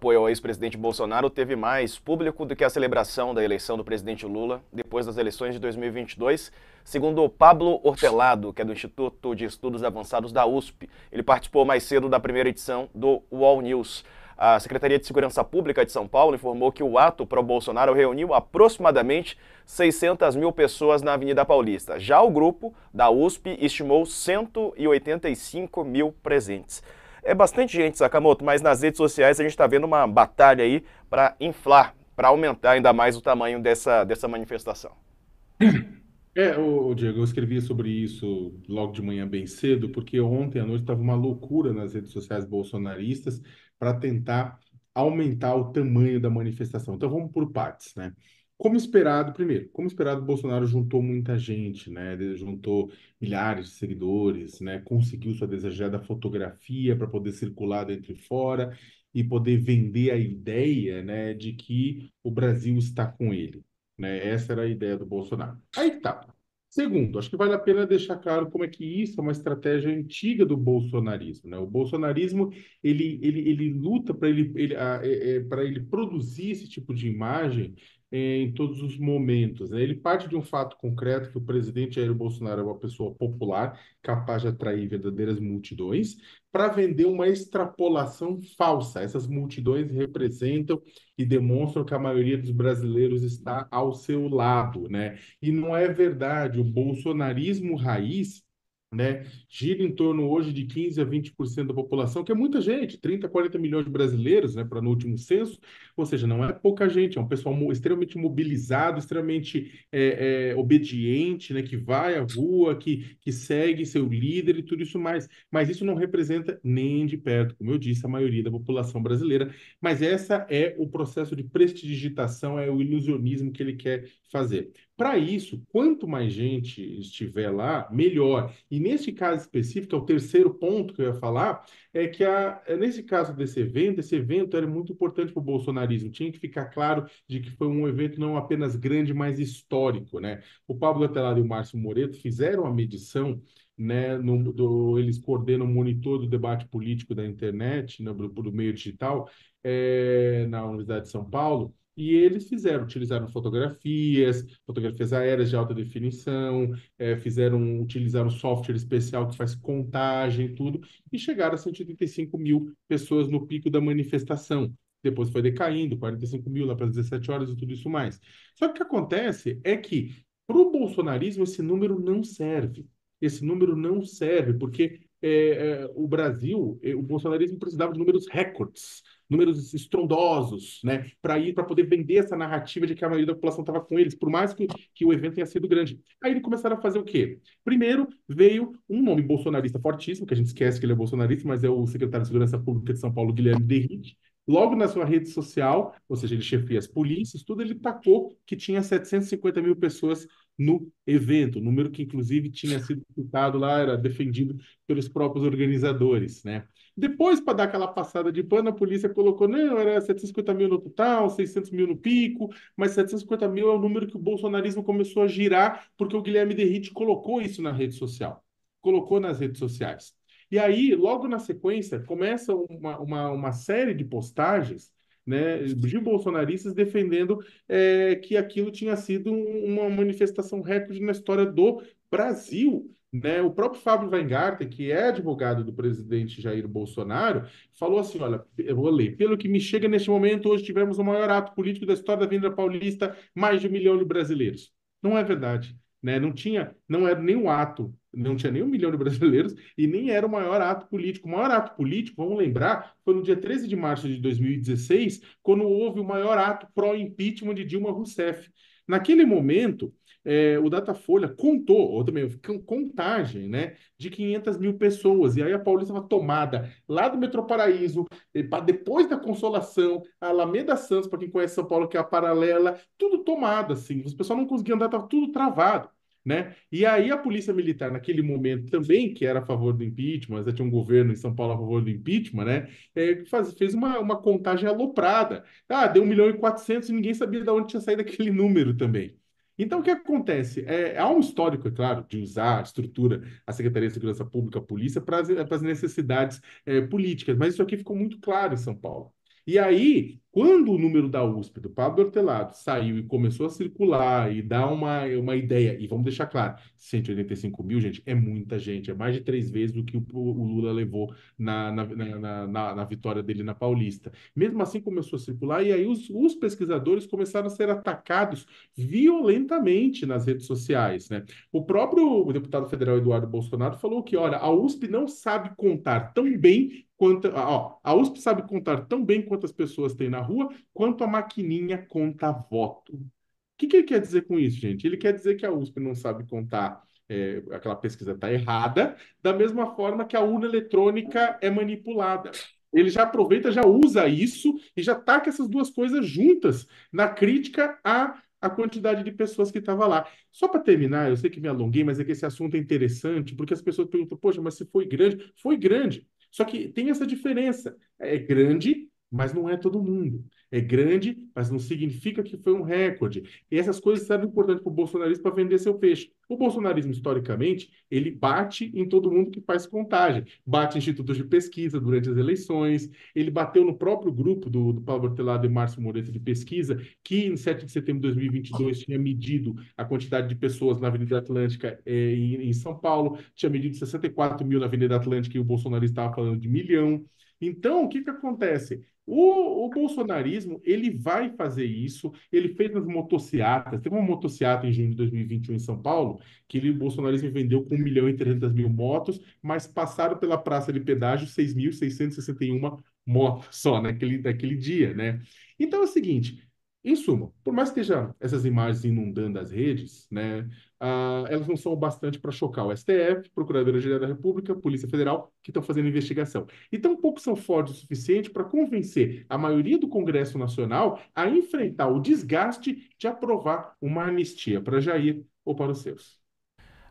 apoio ao ex-presidente Bolsonaro teve mais público do que a celebração da eleição do presidente Lula depois das eleições de 2022, segundo Pablo Hortelado, que é do Instituto de Estudos Avançados da USP. Ele participou mais cedo da primeira edição do UOL News. A Secretaria de Segurança Pública de São Paulo informou que o ato pró-Bolsonaro reuniu aproximadamente 600 mil pessoas na Avenida Paulista. Já o grupo da USP estimou 185 mil presentes. É bastante gente, Sakamoto, mas nas redes sociais a gente está vendo uma batalha aí para inflar, para aumentar ainda mais o tamanho dessa manifestação. Diego, eu escrevi sobre isso logo de manhã bem cedo, porque ontem à noite estava uma loucura nas redes sociais bolsonaristas para tentar aumentar o tamanho da manifestação. Então vamos por partes, né? Como esperado, primeiro, como esperado, o Bolsonaro juntou muita gente, né? Ele juntou milhares de seguidores, né? Conseguiu sua desejada fotografia para poder circular dentro e fora e poder vender a ideia, né, de que o Brasil está com ele, né? Essa era a ideia do Bolsonaro. Aí que tá. Segundo, acho que vale a pena deixar claro como é que isso é uma estratégia antiga do bolsonarismo, né? O bolsonarismo ele luta para para ele produzir esse tipo de imagem em todos os momentos, né? Ele parte de um fato concreto que o presidente Jair Bolsonaro é uma pessoa popular, capaz de atrair verdadeiras multidões, para vender uma extrapolação falsa. Essas multidões representam e demonstram que a maioria dos brasileiros está ao seu lado, né? E não é verdade. O bolsonarismo raiz, né, gira em torno hoje de 15 a 20% da população, que é muita gente, 30, 40 milhões de brasileiros, né, para no último censo, ou seja, não é pouca gente, é um pessoal extremamente mobilizado, extremamente obediente, né, que vai à rua, que segue seu líder e tudo isso mais. Mas isso não representa nem de perto, como eu disse, a maioria da população brasileira. Mas essa é o processo de prestidigitação, é o ilusionismo que ele quer fazer. Para isso, quanto mais gente estiver lá, melhor. E neste caso específico, é o terceiro ponto que eu ia falar, é que nesse caso desse evento, esse evento era muito importante para o bolsonarismo. Tinha que ficar claro de que foi um evento não apenas grande, mas histórico, né? O Pablo Attalado e o Márcio Moreto fizeram a medição, né, eles coordenam o monitor do debate político da internet, né, do meio digital, na Universidade de São Paulo, e eles utilizaram fotografias aéreas de alta definição, utilizaram software especial que faz contagem e tudo, e chegaram a 185 mil pessoas no pico da manifestação. Depois foi decaindo, 45 mil lá para as 17 horas e tudo isso mais. Só que o que acontece é que para o bolsonarismo esse número não serve. Esse número não serve porque o Brasil, o bolsonarismo precisava de números recordes, números estrondosos, né, para poder vender essa narrativa de que a maioria da população estava com eles, por mais que o evento tenha sido grande. Aí eles começaram a fazer o quê? Primeiro veio um nome bolsonarista fortíssimo, que a gente esquece que ele é bolsonarista, mas é o secretário de Segurança Pública de São Paulo, Guilherme Derrit. Logo na sua rede social, ou seja, ele chefia as polícias, tudo, ele tacou que tinha 750 mil pessoas no evento, número que inclusive tinha sido citado lá, era defendido pelos próprios organizadores, né? Depois, para dar aquela passada de pano, a polícia colocou, não, era 750 mil no total, 600 mil no pico, mas 750 mil é o número que o bolsonarismo começou a girar, porque o Guilherme Derrite colocou isso na rede social, colocou nas redes sociais. E aí, logo na sequência, começa uma série de postagens, né, de bolsonaristas defendendo que aquilo tinha sido uma manifestação recorde na história do Brasil, né? O próprio Fábio Weingarten, que é advogado do presidente Jair Bolsonaro, falou assim: olha, eu vou ler. Pelo que me chega neste momento, hoje tivemos o maior ato político da história da Avenida Paulista, mais de 1 milhão de brasileiros. Não é verdade, né? Não era nem um ato, não tinha nem 1 milhão de brasileiros e nem era o maior ato político. O maior ato político, vamos lembrar, foi no dia 13 de março de 2016, quando houve o maior ato pró-impeachment de Dilma Rousseff. Naquele momento, o Datafolha contou, ou também contagem, né, de 500 mil pessoas. E aí a Paulista estava tomada lá do Metroparaíso, depois da Consolação, a Alameda Santos, para quem conhece São Paulo, que é a paralela, tudo tomado, assim. Os pessoal não conseguiam andar, estava tudo travado. Né? E aí a polícia militar, naquele momento também, que era a favor do impeachment, já tinha um governo em São Paulo a favor do impeachment, né? Fez uma contagem aloprada. Ah, deu 1 milhão e 400 e ninguém sabia de onde tinha saído aquele número também. Então, o que acontece? Há um histórico, é claro, de usar a estrutura, a Secretaria de Segurança Pública, a polícia, para as necessidades políticas, mas isso aqui ficou muito claro em São Paulo. E aí, quando o número da USP, do Pablo Hortelado, saiu e começou a circular e dar uma ideia, e vamos deixar claro, 185 mil, gente, é muita gente, é mais de 3 vezes o que o Lula levou na vitória dele na Paulista. Mesmo assim, começou a circular, e aí os pesquisadores começaram a ser atacados violentamente nas redes sociais, né? O próprio deputado federal Eduardo Bolsonaro falou que, olha, a USP não sabe contar tão bem quanto, a USP sabe contar tão bem quantas pessoas tem na rua, quanto a maquininha conta voto. O que ele quer dizer com isso, gente? Ele quer dizer que a USP não sabe contar, aquela pesquisa está errada, da mesma forma que a urna eletrônica é manipulada. Ele já aproveita, já usa isso e já taca essas duas coisas juntas na crítica à quantidade de pessoas que estava lá. Só para terminar, eu sei que me alonguei, mas é que esse assunto é interessante, porque as pessoas perguntam, poxa, mas se foi grande? Foi grande. Só que tem essa diferença. É grande, mas não é todo mundo. É grande, mas não significa que foi um recorde. E essas coisas são importantes para o bolsonarismo para vender seu peixe. O bolsonarismo, historicamente, ele bate em todo mundo que faz contagem. Bate em institutos de pesquisa durante as eleições. Ele bateu no próprio grupo do Paulo Hortelado e Márcio Moreira de pesquisa, que em 7 de setembro de 2022 tinha medido a quantidade de pessoas na Avenida Atlântica em São Paulo, tinha medido 64 mil na Avenida Atlântica e o bolsonarista estava falando de 1 milhão. Então, o que que acontece? O bolsonarismo, ele vai fazer isso, ele fez nas motociatas, teve uma motociata em junho de 2021 em São Paulo, que o bolsonarismo vendeu com 1.300.000 motos, mas passaram pela praça de pedágio 6.661 motos só naquele dia, né? Então é o seguinte, em suma, por mais que esteja essas imagens inundando as redes, né, elas não são o bastante para chocar o STF, Procuradoria-Geral da República, Polícia Federal, que estão fazendo investigação. E tampouco são fortes o suficiente para convencer a maioria do Congresso Nacional a enfrentar o desgaste de aprovar uma anistia para Jair ou para os seus.